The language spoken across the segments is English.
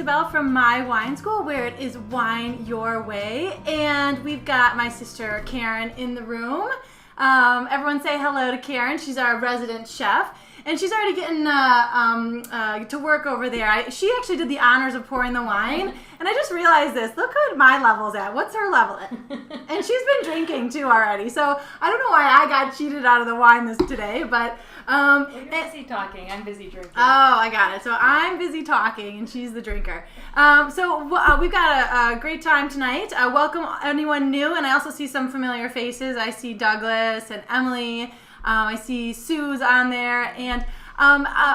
Escabel from My Wine School, where it is wine your way. And we've got my sister Karen in the room. Everyone say hello to Karen. She's our resident chef. And she's already getting to work over there. She actually did the honors of pouring the wine. And I just realized this. Look what my level's at. What's her level at? And she's been drinking too already. So I don't know why I got cheated out of the wine today. But well, you're busy talking. I'm busy drinking. Oh, I got it. So I'm busy talking and she's the drinker. We've got a great time tonight. Welcome anyone new. And I also see some familiar faces. I see Douglas and Emily. I see Sue's on there, and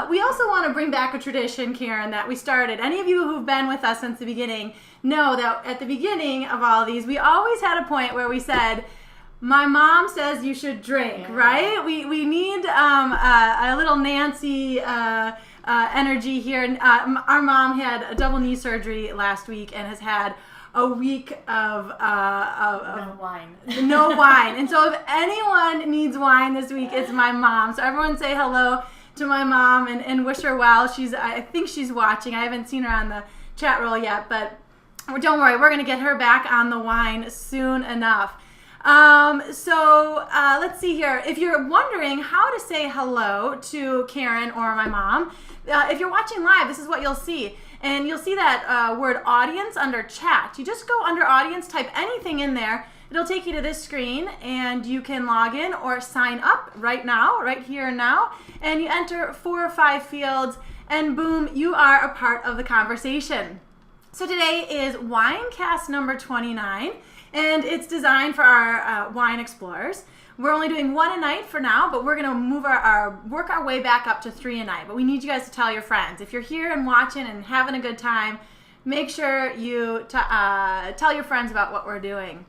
we also want to bring back a tradition, Karen, that we started. Any of you who've been with us since the beginning know that at the beginning of all these, we always had a point where we said, my mom says you should drink, right? We need a little Nancy energy here. Our mom had a double knee surgery last week and has had a week of no wine. No wine. And so if anyone needs wine this week, it's my mom. So everyone say hello to my mom and wish her well. I think she's watching. I haven't seen her on the chat roll yet, but don't worry. We're going to get her back on the wine soon enough. Let's see here. If you're wondering how to say hello to Karen or my mom, if you're watching live, this is what you'll see. And you'll see that word audience under chat. You just go under audience, type anything in there. It'll take you to this screen and you can log in or sign up right now, right here and now. And you enter 4 or 5 fields and boom, you are a part of the conversation. So today is Winecast number 29 and it's designed for our wine explorers. We're only doing 1 a night for now, but we're going to work our way back up to 3 a night. But we need you guys to tell your friends. If you're here and watching and having a good time, make sure you tell your friends about what we're doing.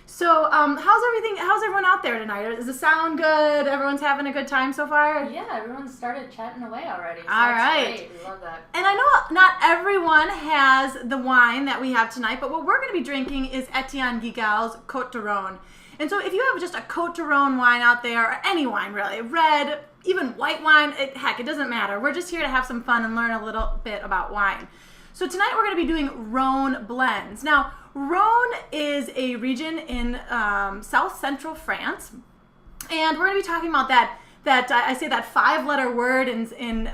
So how's everyone out there tonight? Does the sound good? Everyone's having a good time so far? Yeah, everyone started chatting away already. So all right. Great. We love that. And I know not everyone has the wine that we have tonight, but what we're going to be drinking is Etienne Guigal's Côte de Rhone. And so if you have just a Côte de Rhone wine out there, or any wine really, red, even white wine, heck, it doesn't matter. We're just here to have some fun and learn a little bit about wine. So tonight we're going to be doing Rhone blends. Now, Rhone is a region in south central France, and we're going to be talking about that I say that 5-letter word in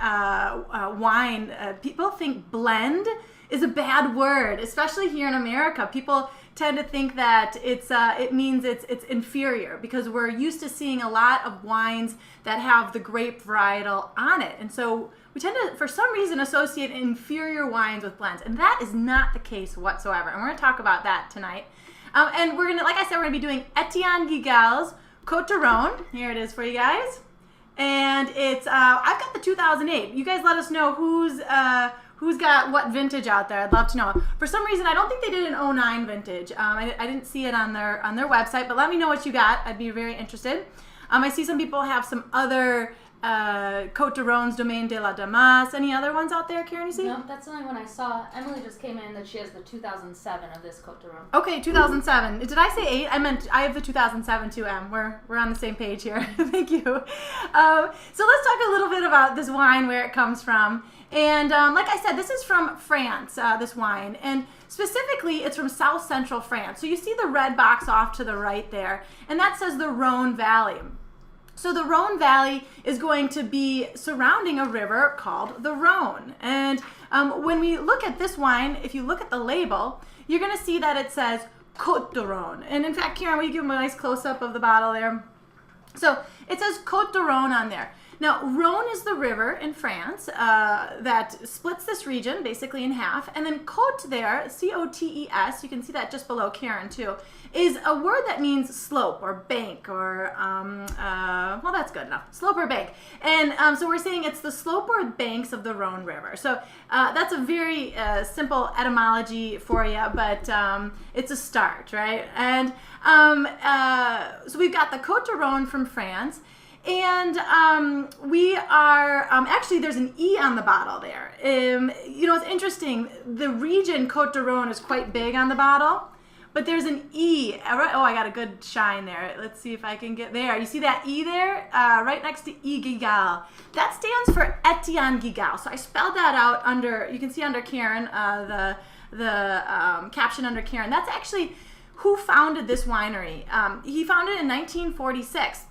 wine. People think blend is a bad word, especially here in America. People tend to think that it means it's inferior because we're used to seeing a lot of wines that have the grape varietal on it. And so we tend to, for some reason, associate inferior wines with blends. And that is not the case whatsoever. And we're going to talk about that tonight. And we're going to, like I said, we're going to be doing Etienne Guigal's Côte de Rhone. Here it is for you guys. And it's, I've got the 2008. You guys let us know who's got what vintage out there. I'd love to know. For some reason, I don't think they did an 09 vintage. I didn't see it on their website, but let me know what you got. I'd be very interested. I see some people have some other Côte de Rhone's Domaine de la Damas. Any other ones out there, Karen, you see? No, that's the only one I saw. Emily just came in that she has the 2007 of this Côte de Rhone. Okay, 2007. Did I say 8? I meant I have the 2007 too, Em. We're on the same page here. Thank you. So let's talk a little bit about this wine, where it comes from. And like I said, this is from France, this wine. And specifically, it's from south central France. So you see the red box off to the right there. And that says the Rhone Valley. So the Rhone Valley is going to be surrounding a river called the Rhone. And when we look at this wine, if you look at the label, you're going to see that it says Côte de Rhone. And in fact, Karen, will you give them a nice close-up of the bottle there? So it says Côte de Rhone on there. Now, Rhone is the river in France that splits this region basically in half. And then Côte there, C-O-T-E-S, you can see that just below Karen too, is a word that means slope or bank or, well, that's good enough, slope or bank. And so we're saying it's the slope or banks of the Rhone River. So that's a very simple etymology for you, but it's a start, right? And so we've got the Côte de Rhone from France. And we are, actually there's an E on the bottle there. You know, it's interesting, the region Côte de Rhone is quite big on the bottle, but there's an E. Oh, I got a good shine there. Let's see if I can get there. You see that E there? Right next to E Gigal. That stands for Etienne Gigal. So I spelled that out under, you can see under Karen, the caption under Karen. That's actually who founded this winery. He founded it in 1946.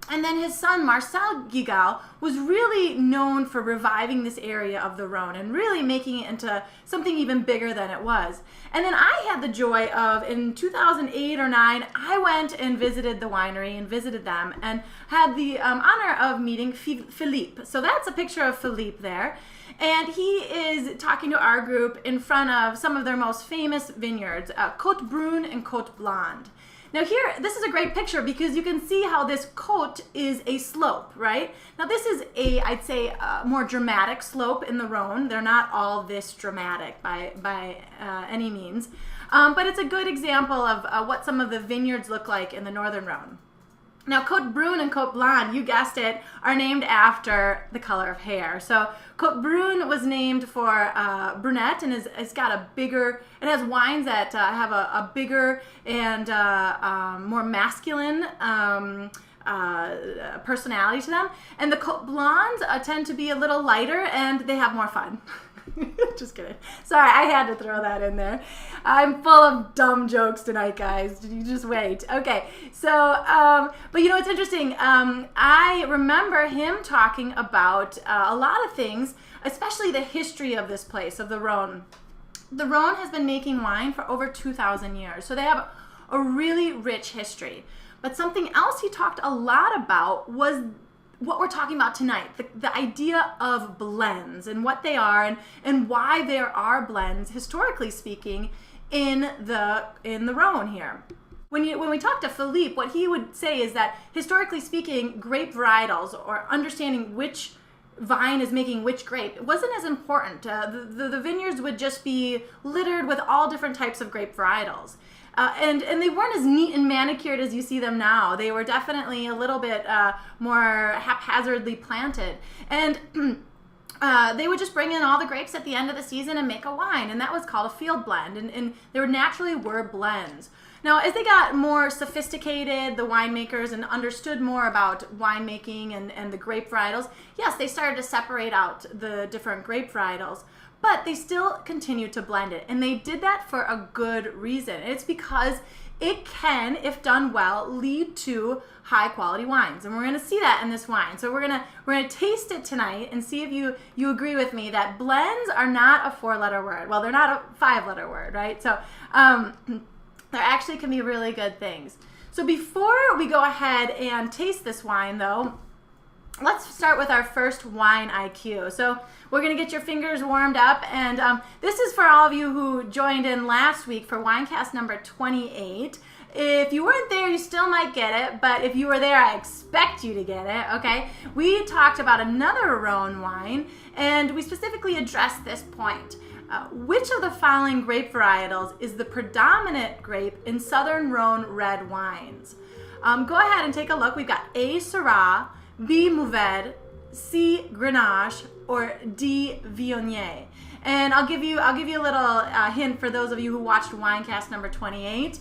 And then his son, Marcel Gigal, was really known for reviving this area of the Rhone and really making it into something even bigger than it was. And then I had the joy of, in 2008 or 9, I went and visited the winery and visited them and had the honor of meeting Philippe. So that's a picture of Philippe there. And he is talking to our group in front of some of their most famous vineyards, Côte Brune and Côte Blonde. Now here, this is a great picture because you can see how this côte is a slope, right? Now this is I'd say, a more dramatic slope in the Rhone. They're not all this dramatic by any means, but it's a good example of what some of the vineyards look like in the Northern Rhone. Now, Côte Brune and Côte Blonde, you guessed it, are named after the color of hair. So Côte Brune was named for brunette, and it's got a bigger, it has wines that have a bigger and more masculine personality to them. And the Côte Blondes tend to be a little lighter, and they have more fun. Just kidding. Sorry, I had to throw that in there. I'm full of dumb jokes tonight, guys. You just wait. Okay, so, but you know, it's interesting. I remember him talking about a lot of things, especially the history of this place, of the Rhone. The Rhone has been making wine for over 2,000 years, so they have a really rich history. But something else he talked a lot about was what we're talking about tonight, the idea of blends and what they are and why there are blends, historically speaking, in the Rhone here. When we talk to Philippe, what he would say is that historically speaking, grape varietals or understanding which vine is making which grape, it wasn't as important. The vineyards would just be littered with all different types of grape varietals. And they weren't as neat and manicured as you see them now. They were definitely a little bit more haphazardly planted. And they would just bring in all the grapes at the end of the season and make a wine. And that was called a field blend. And there naturally were blends. Now, as they got more sophisticated, the winemakers, and understood more about winemaking and the grape varietals, yes, they started to separate out the different grape varietals. But they still continue to blend it. And they did that for a good reason. It's because it can, if done well, lead to high quality wines. And we're gonna see that in this wine. So we're gonna taste it tonight and see if you agree with me that blends are not a 4-letter word. Well, they're not a 5-letter word, right? So there actually can be really good things. So before we go ahead and taste this wine though, let's start with our first wine IQ. So we're going to get your fingers warmed up, and this is for all of you who joined in last week for Winecast number 28. If you weren't there, you still might get it, but if you were there, I expect you to get it, okay? We talked about another Rhone wine, and we specifically addressed this point. Which of the following grape varietals is the predominant grape in Southern Rhone red wines? Go ahead and take a look. We've got A, Syrah, B, Mourvedre, C, Grenache, or D, Viognier. And I'll give you a little hint for those of you who watched Winecast number 28.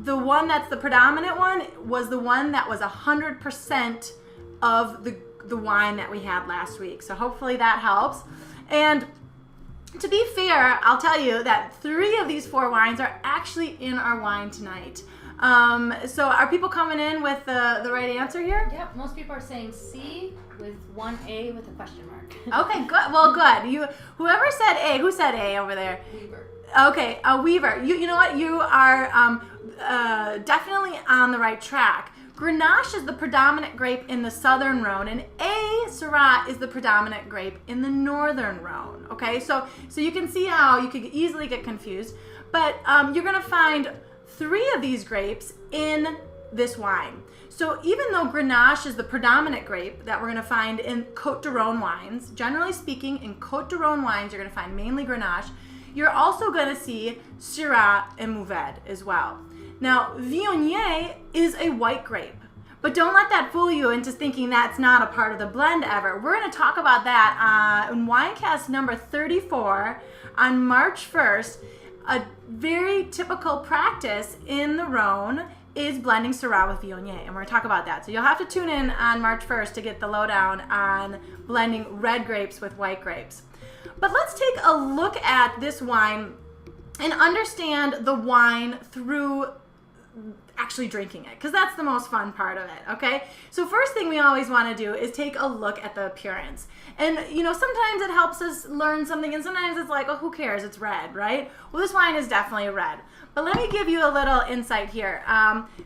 The one that's the predominant one was the one that was 100% of the wine that we had last week. So hopefully that helps. And to be fair, I'll tell you that 3 of these 4 wines are actually in our wine tonight. So are people coming in with the right answer here? Yep, most people are saying C with 1 A with a question mark. Okay, good. Well, good. Whoever said A, who said A over there? Weaver. Okay, Weaver. You know what? You are definitely on the right track. Grenache is the predominant grape in the Southern Rhone, and A, Syrah, is the predominant grape in the Northern Rhone. Okay, so you can see how you could easily get confused, but you're going to find 3 of these grapes in this wine. So even though Grenache is the predominant grape that we're going to find in Côte de Rhone wines, generally speaking, in Côte de Rhone wines, you're going to find mainly Grenache. You're also going to see Syrah and Mourvedre as well. Now, Viognier is a white grape, but don't let that fool you into thinking that's not a part of the blend ever. We're going to talk about that in Winecast number 34 on March 1st. a very typical practice in the Rhone is blending Syrah with Viognier, and we're going to talk about that. So you'll have to tune in on March 1st to get the lowdown on blending red grapes with white grapes. But let's take a look at this wine and understand the wine through actually drinking it, because that's the most fun part of it, okay? So first thing we always want to do is take a look at the appearance. And, you know, sometimes it helps us learn something, and sometimes it's like, oh, who cares? It's red, right? Well, this wine is definitely red. But let me give you a little insight here.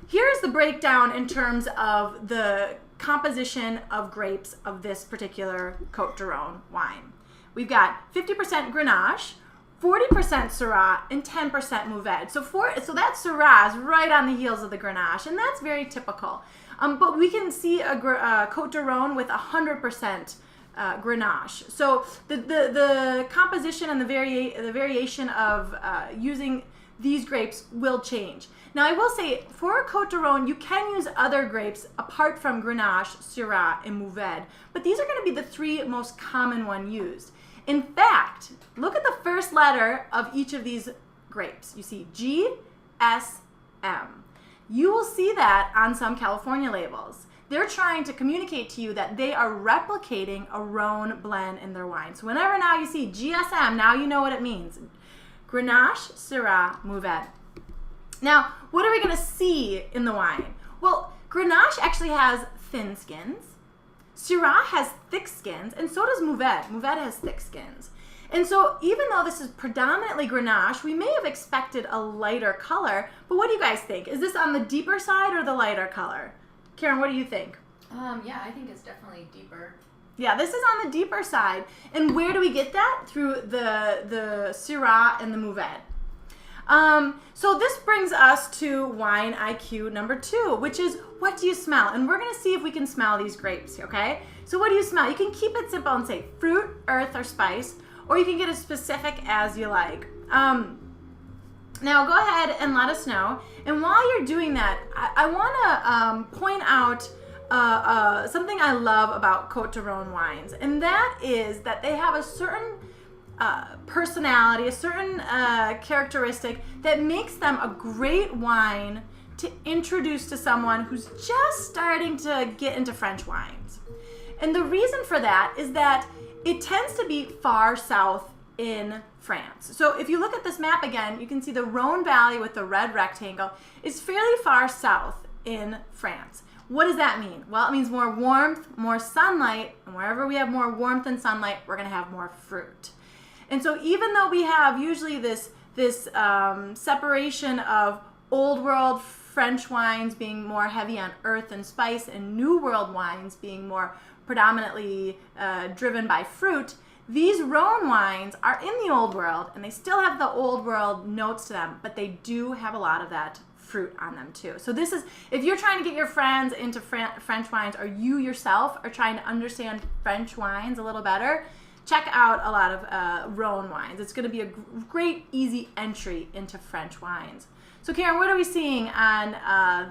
Here's the breakdown in terms of the composition of grapes of this particular Côte du Rhône wine. We've got 50% Grenache, 40% Syrah, and 10% Mourvedre. So that Syrah is right on the heels of the Grenache, and that's very typical. But we can see a Côte du Rhône with 100% Grenache. So the composition and the variation of using these grapes will change. Now I will say, for a Côte du Rhône, you can use other grapes apart from Grenache, Syrah, and Mourvedre, but these are going to be the three most common one used. In fact, look at the first letter of each of these grapes. You see G, S, M. You will see that on some California labels. They're trying to communicate to you that they are replicating a Rhone blend in their wine. So whenever now you see GSM, now you know what it means. Grenache, Syrah, Mourvedre. Now, what are we going to see in the wine? Well, Grenache actually has thin skins. Syrah has thick skins, and so does Mourvedre. Mourvedre has thick skins. And so even though this is predominantly Grenache, we may have expected a lighter color, but what do you guys think? Is this on the deeper side or the lighter color? Karen, what do you think? Yeah, I think it's definitely deeper. Yeah, this is on the deeper side. And where do we get that? Through the Syrah and the Mourvedre. So this brings us to wine IQ number 2, which is, what do you smell? And we're going to see if we can smell these grapes, okay? So what do you smell? You can keep it simple and say fruit, earth, or spice, or you can get as specific as you like. Now go ahead and let us know. And while you're doing that, I want to point out something I love about Côte du Rhône wines, and that is that they have a certain personality, a certain characteristic that makes them a great wine to introduce to someone who's just starting to get into French wines. And the reason for that is that it tends to be far south in France. So if you look at this map again, you can see the Rhone Valley with the red rectangle is fairly far south in France. What does that mean? Well, it means more warmth, more sunlight, and wherever we have more warmth and sunlight, we're going to have more fruit. And so even though we have usually this separation of old world French wines being more heavy on earth and spice, and new world wines being more predominantly driven by fruit, these Rhone wines are in the old world, and they still have the old world notes to them, but they do have a lot of that fruit on them too. So this is, if you're trying to get your friends into French wines, or you yourself are trying to understand French wines a little better, check out a lot of Rhone wines. It's going to be a great, easy entry into French wines. So Karen, what are we seeing on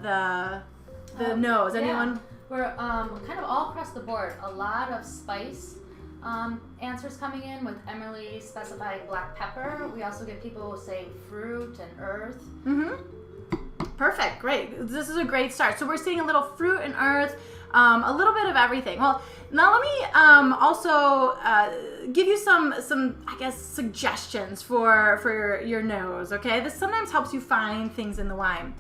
the nose? Anyone? Yeah. We're kind of all across the board. A lot of spice answers coming in, with Emily specifying black pepper. We also get people who say fruit and earth. Perfect, great. This is a great start. So we're seeing a little fruit and earth, a little bit of everything. Well, now let me also give you some I guess suggestions for your nose. Okay, this sometimes helps you find things in the wine.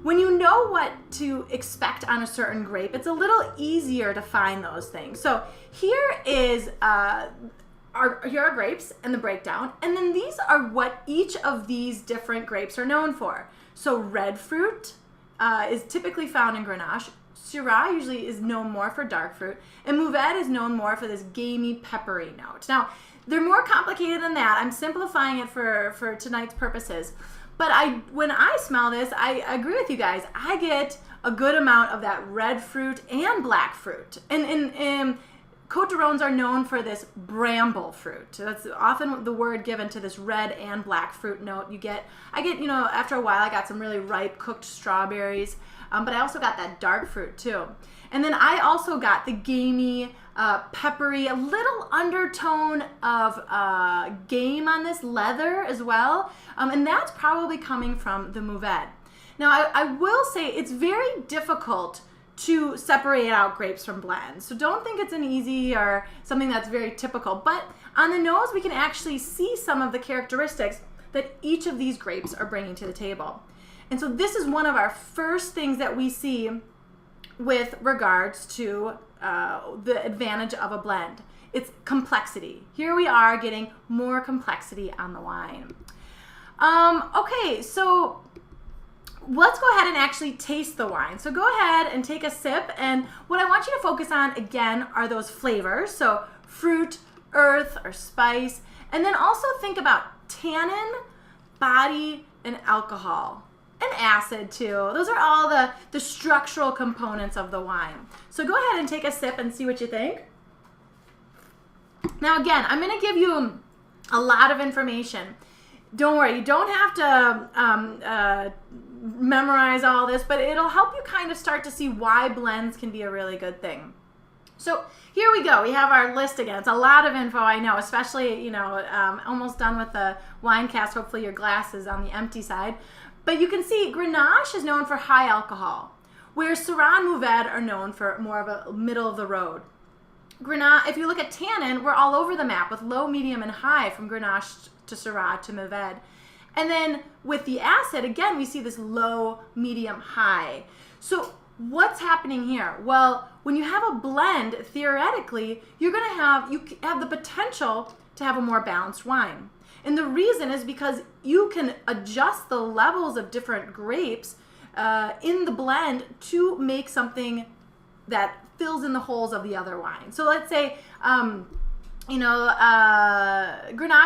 When you know what to expect on a certain grape, it's a little easier to find those things. So here are grapes and the breakdown, and then these are what each of these different grapes are known for. So red fruit is typically found in Grenache. Syrah usually is known more for dark fruit, and Mourvedre is known more for this gamey, peppery note. Now, they're more complicated than that. I'm simplifying it for tonight's purposes. But when I smell this, I agree with you guys. I get a good amount of that red fruit and black fruit. And Côte de Rhônes are known for this bramble fruit. That's often the word given to this red and black fruit note. I get, after a while, I got some really ripe cooked strawberries, but I also got that dark fruit too. And then I also got the gamey, peppery, a little undertone of game on this, leather as well. And that's probably coming from the Mourvedre. Now, I will say it's very difficult to separate out grapes from blends. So don't think it's an easy or something that's very typical. But on the nose, we can actually see some of the characteristics that each of these grapes are bringing to the table. And so this is one of our first things that we see with regards to the advantage of a blend. It's complexity. Here we are getting more complexity on the wine. Okay, so let's go ahead and actually taste the wine. So go ahead and take a sip, and what I want you to focus on again are those flavors. So fruit, earth, or spice, and then also think about tannin, body, and alcohol. And acid too. Those are all the structural components of the wine. So go ahead and take a sip and see what you think. Now again, I'm going to give you a lot of information. Don't worry, you don't have to memorize all this, but it'll help you kind of start to see why blends can be a really good thing. So here we go. We have our list again. It's a lot of info, I know, especially, almost done with the Winecast. Hopefully your glass is on the empty side. But you can see Grenache is known for high alcohol, where Syrah and Mourvedre are known for more of a middle of the road. Grenache, if you look at tannin, we're all over the map with low, medium, and high from Grenache to Syrah to Mourvedre. And then with the acid, again, we see this low, medium, high. So what's happening here? Well, when you have a blend, theoretically, you have the potential to have a more balanced wine. And the reason is because you can adjust the levels of different grapes in the blend to make something that fills in the holes of the other wine. So let's say, Grenache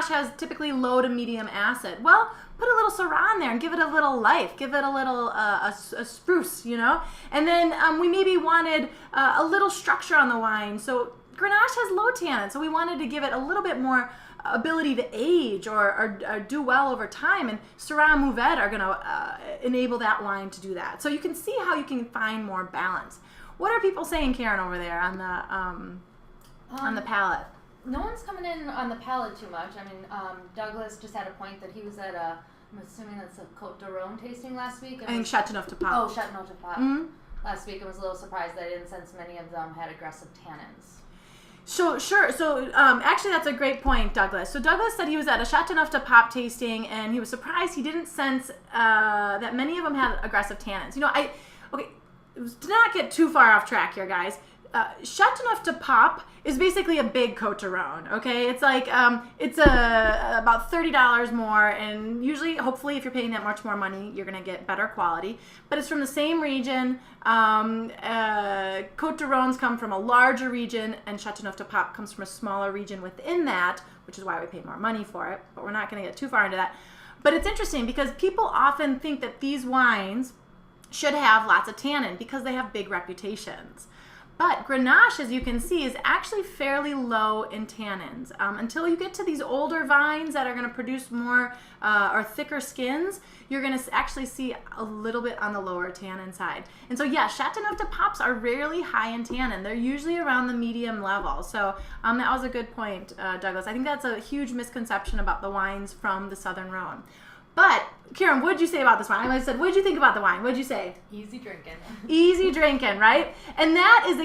has typically low to medium acid. Well, put a little Syrah in there and give it a little life. Give it a little a spruce, And then we maybe wanted a little structure on the wine. So Grenache has low tannin, so we wanted to give it a little bit more ability to age or do well over time, and Syrah and Mourvedre are going to enable that wine to do that. So you can see how you can find more balance. What are people saying, Karen, over there on the palate? No one's coming in on the palate too much. I mean, Douglas just had a point that he was at I'm assuming that's a Côte de Rhône tasting last week. I think Châteauneuf-du-Pape. Oh, Châteauneuf-du-Pape. Last week, I was a little surprised that I didn't sense many of them had aggressive tannins. So sure. So actually, that's a great point, Douglas. So Douglas said he was at a Châteauneuf-du-Pape tasting, and he was surprised he didn't sense that many of them had aggressive tannins. To not get too far off track here, guys. Châteauneuf-du-Pape is basically a big Côte de Rhône. Okay, it's like it's about $30 more, and usually, hopefully, if you're paying that much more money, you're gonna get better quality. But it's from the same region. Côte de Rhônes come from a larger region, and Châteauneuf-du-Pape comes from a smaller region within that, which is why we pay more money for it. But we're not gonna get too far into that. But it's interesting because people often think that these wines should have lots of tannin because they have big reputations. But Grenache, as you can see, is actually fairly low in tannins. Until you get to these older vines that are going to produce more or thicker skins, you're going to actually see a little bit on the lower tannin side. And so, yeah, Châteauneuf-du-Papes are rarely high in tannin. They're usually around the medium level. So that was a good point, Douglas. I think that's a huge misconception about the wines from the Southern Rhone. But, Karen, what did you say about this wine? I said, what did you think about the wine? What did you say? Easy drinking. Easy drinking, right? And that is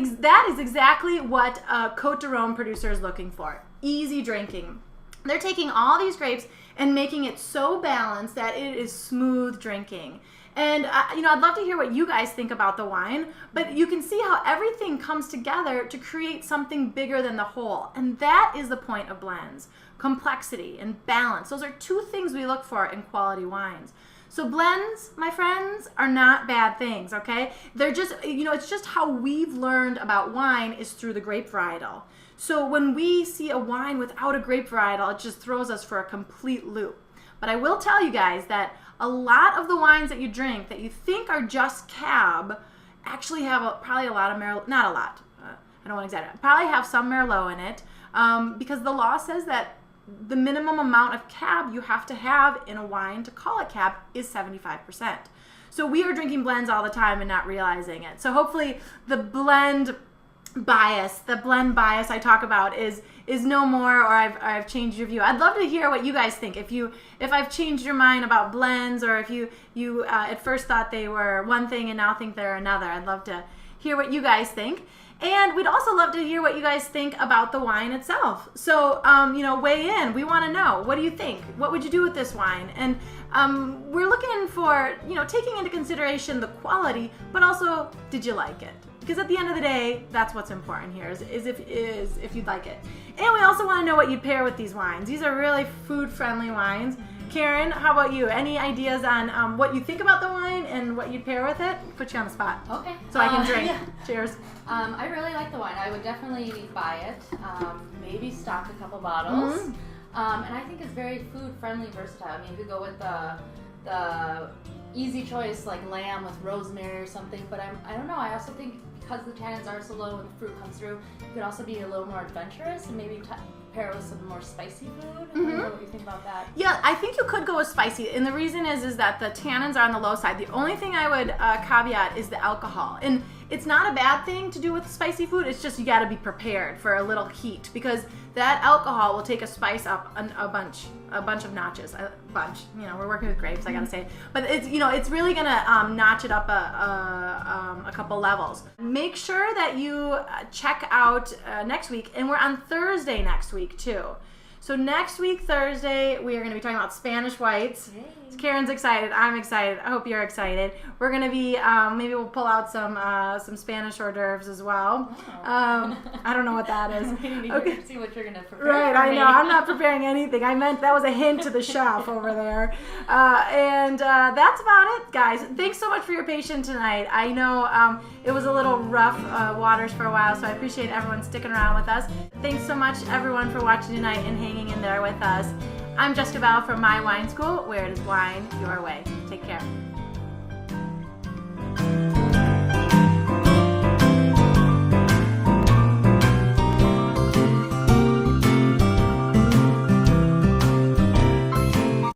exactly what Côte de Rhone producer is looking for. Easy drinking. They're taking all these grapes and making it so balanced that it is smooth drinking. And, I'd love to hear what you guys think about the wine, but you can see how everything comes together to create something bigger than the whole. And that is the point of blends. Complexity and balance. Those are two things we look for in quality wines. So blends, my friends, are not bad things, okay? They're just, it's just how we've learned about wine is through the grape varietal. So when we see a wine without a grape varietal, it just throws us for a complete loop. But I will tell you guys that a lot of the wines that you drink that you think are just cab actually have probably a lot of not a lot. I don't want to exaggerate. Probably have some Merlot in it because the law says that the minimum amount of cab you have to have in a wine to call it cab is 75%. So we are drinking blends all the time and not realizing it. So hopefully the blend bias I talk about is no more, or I've changed your view. I'd love to hear what you guys think. If I've changed your mind about blends, or if you at first thought they were one thing and now think they're another. I'd love to hear what you guys think. And we'd also love to hear what you guys think about the wine itself. So, weigh in. We want to know. What do you think? What would you do with this wine? And we're looking for, taking into consideration the quality, but also, did you like it? Because at the end of the day, that's what's important here, is if you'd like it. And we also want to know what you'd pair with these wines. These are really food-friendly wines. Karen, how about you? Any ideas on what you think about the wine and what you'd pair with it? Put you on the spot. Okay. So I can drink. Yeah. Cheers. I really like the wine. I would definitely buy it. Maybe stock a couple bottles. Mm-hmm. And I think it's very food-friendly, versatile. I mean, you could go with the easy choice like lamb with rosemary or something. But I don't know. I also think because the tannins are so low and the fruit comes through, you could also be a little more adventurous and maybe pair it with some more spicy food. I don't know what you think about that. Yeah, I think you could go with spicy, and the reason is that the tannins are on the low side. The only thing I would caveat is the alcohol, and it's not a bad thing to do with spicy food. It's just you got to be prepared for a little heat, because that alcohol will take a spice up a bunch of notches. We're working with grapes, I gotta say, but it's really gonna notch it up a couple levels. Make sure that you check out next week, and we're on Thursday next week too. So next week, Thursday, we are going to be talking about Spanish whites. Yay. Karen's excited. I'm excited. I hope you're excited. We're going to be, maybe we'll pull out some Spanish hors d'oeuvres as well. Oh. I don't know what that is. Okay. See what you're going to prepare. Right, I know. I'm not preparing anything. I meant that was a hint to the chef over there. And that's about it, guys. Thanks so much for your patience tonight. I know it was a little rough waters for a while, so I appreciate everyone sticking around with us. Thanks so much, everyone, for watching tonight and hanging in there with us. I'm Jessica Bell from My Wine School, where it is wine your way. Take care.